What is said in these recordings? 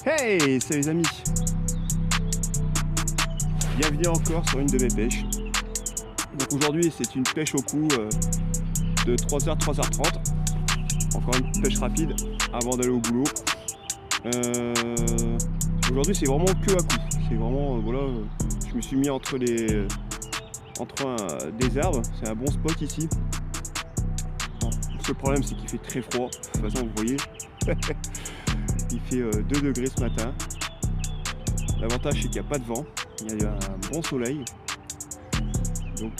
Hey, salut les amis. Bienvenue encore sur une de mes pêches. Donc aujourd'hui c'est une pêche au cou de 3h, 3h30. Encore une pêche rapide avant d'aller au boulot. Aujourd'hui c'est vraiment que à coup. C'est vraiment, voilà, je me suis mis entre des arbres. C'est un bon spot ici. Le seul problème c'est qu'il fait très froid. De toute façon vous voyez. Il fait 2 degrés ce matin. L'avantage c'est qu'il n'y a pas de vent. Il y a un bon soleil. Donc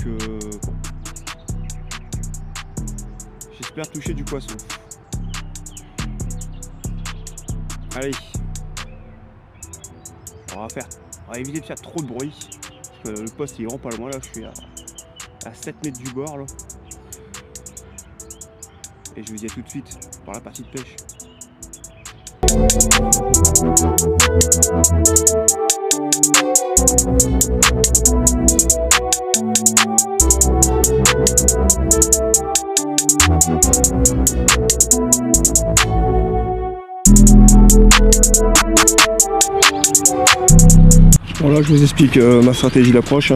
j'espère toucher du poisson. Allez. On va éviter de faire trop de bruit. Parce que le poste il est vraiment pas loin là. Je suis à 7 mètres du bord là. Et je vous dis à tout de suite pour la partie de pêche. Voilà, je vous explique ma stratégie d'approche.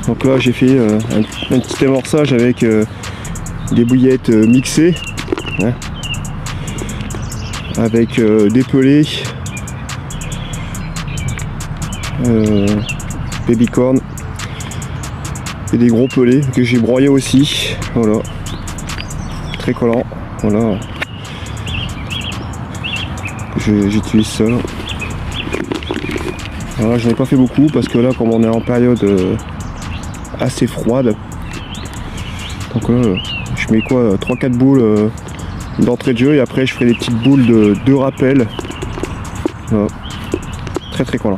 Donc là j'ai fait un petit amorçage avec des bouillettes mixées, hein, avec des pelés, babycorn et des gros pelés que j'ai broyés aussi. Voilà, très collant. Voilà, j'utilise ça. Voilà, j'en ai pas fait beaucoup parce que là, comme on est en période assez froide, donc là, je mets quoi, 3-4 boules d'entrée de jeu et après je ferai des petites boules de rappel. Voilà. Très très collant.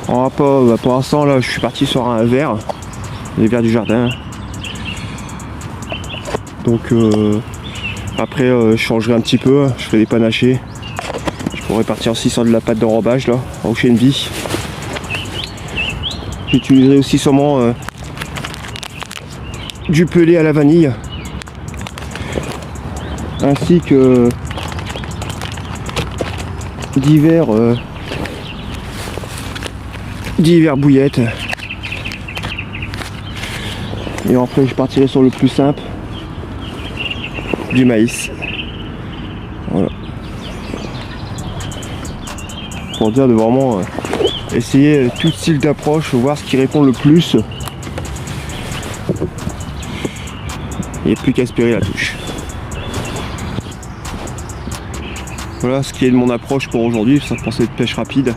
On va pas, pour l'instant là je suis parti sur un verre, les verres du jardin. Donc après je changerai un petit peu, je ferai des panachés. Je pourrais partir aussi sur de la pâte d'enrobage là, au chien de vie. J'utiliserai aussi sûrement du pelé à la vanille. Ainsi que divers bouillettes. Et après je partirai sur le plus simple, du maïs. Voilà. Pour dire de vraiment essayer tout style d'approche, voir ce qui répond le plus. Il n'y a plus qu'à espérer la touche. Voilà ce qui est de mon approche pour aujourd'hui, pour cette pêche rapide.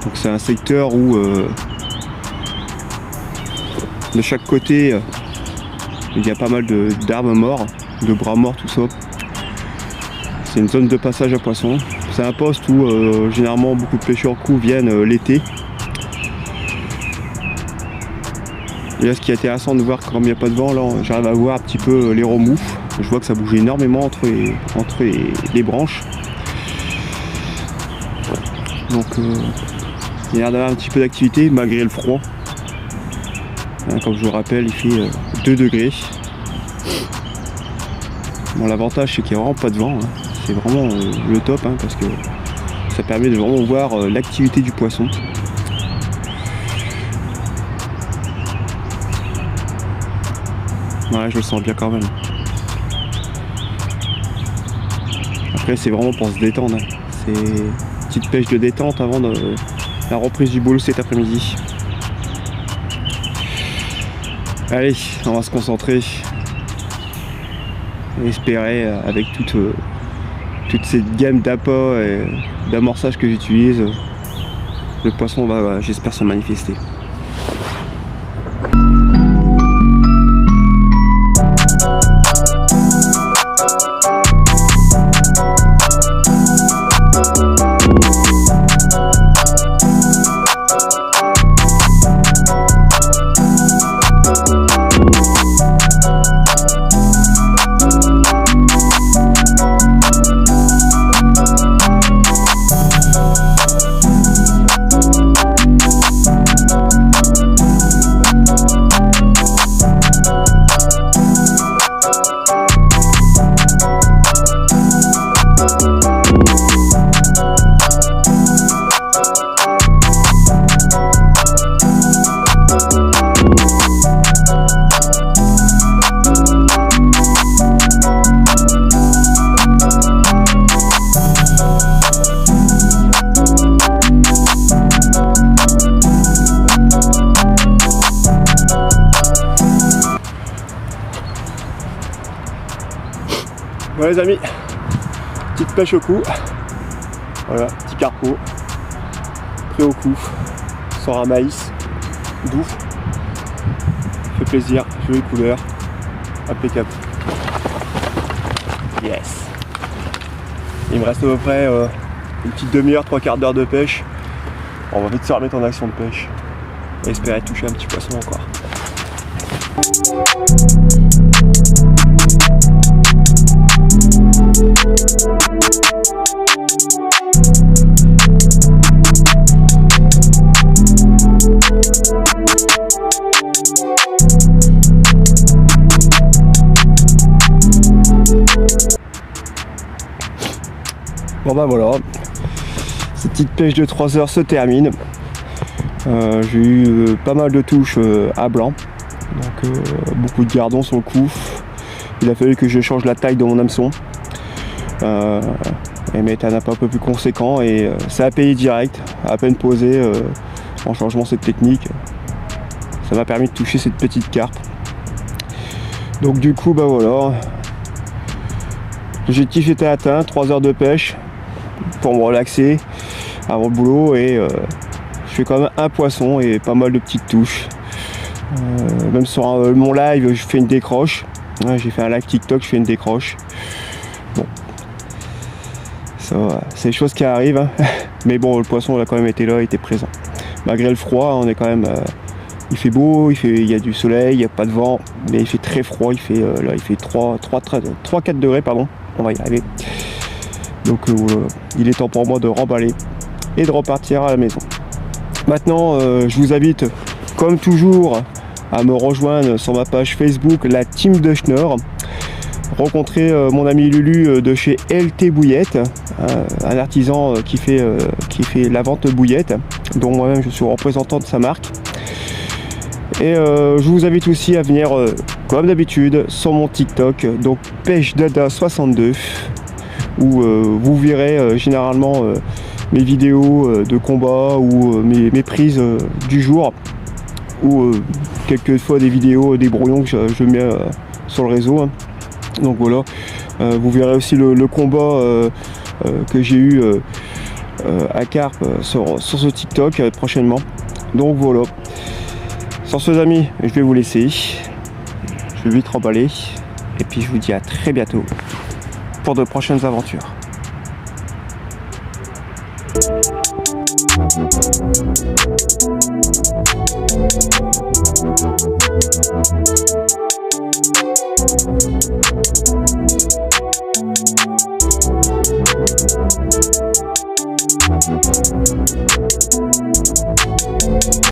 Donc c'est un secteur où de chaque côté il y a pas mal d'arbres morts, de bras morts, tout ça. C'est une zone de passage à poissons. C'est un poste où généralement beaucoup de pêcheurs coups viennent l'été. Et là ce qui est intéressant de voir, comme il n'y a pas de vent, là j'arrive à voir un petit peu les remous. Je vois que ça bouge énormément entre les branches. Donc il y a l'air d'avoir un petit peu d'activité malgré le froid. Hein, comme je vous le rappelle, il fait 2 degrés. Bon, l'avantage c'est qu'il n'y a vraiment pas de vent. Hein. C'est vraiment le top, hein, parce que ça permet de vraiment voir l'activité du poisson. Ouais, je le sens bien quand même. Après c'est vraiment pour se détendre. Hein. C'est une petite pêche de détente avant la reprise du boulot cet après-midi. Allez, on va se concentrer. Et espérer avec toute cette gamme d'appâts et d'amorçage que j'utilise, le poisson va, j'espère, se manifester. Bon les amis, petite pêche au cou. Voilà, petit carpeau. Pris au cou. Sort un maïs. Doux. Fait plaisir, jolie couleur. Impeccable. Yes. Il me reste à peu près une petite demi-heure, 3/4 d'heure de pêche. On va vite se remettre en action de pêche. Et espérer toucher un petit poisson encore. Bon bah voilà, cette petite pêche de 3 heures se termine. J'ai eu pas mal de touches à blanc, donc beaucoup de gardons sur le coup. Il a fallu que je change la taille de mon hameçon et mettre un appât un peu plus conséquent, et ça a payé direct, à peine posé en changeant cette technique. Ça m'a permis de toucher cette petite carpe. Donc du coup bah voilà, l'objectif était atteint, 3 heures de pêche pour me relaxer avant le boulot, et je fais quand même un poisson et pas mal de petites touches. Même sur mon live je fais une décroche. Ouais, j'ai fait un live TikTok, je fais une décroche. Bon, ça c'est des choses qui arrivent, hein. Mais bon, le poisson il a quand même été là, il était présent. Malgré le froid, on est quand même. Il fait beau, il y a du soleil, il n'y a pas de vent, mais il fait très froid. Il fait là, il fait 3-4 degrés, pardon. On va y arriver. Donc il est temps pour moi de remballer et de repartir à la maison. Maintenant, je vous invite, comme toujours, à me rejoindre sur ma page Facebook, la Team de Schnorr. Rencontrer mon ami Lulu de chez LT Bouillette, un artisan qui fait la vente de bouillettes, dont moi-même je suis représentant de sa marque. Et je vous invite aussi à venir, comme d'habitude, sur mon TikTok, donc Pêche Dada 62, où vous verrez généralement mes vidéos de combat ou mes prises du jour, ou quelquefois des vidéos, des brouillons que je mets sur le réseau. Donc voilà, vous verrez aussi le combat que j'ai eu à carpe sur ce TikTok prochainement. Donc voilà. Sur ce amis, je vais vous laisser. Je vais vite remballer. Et puis je vous dis à très bientôt pour de prochaines aventures.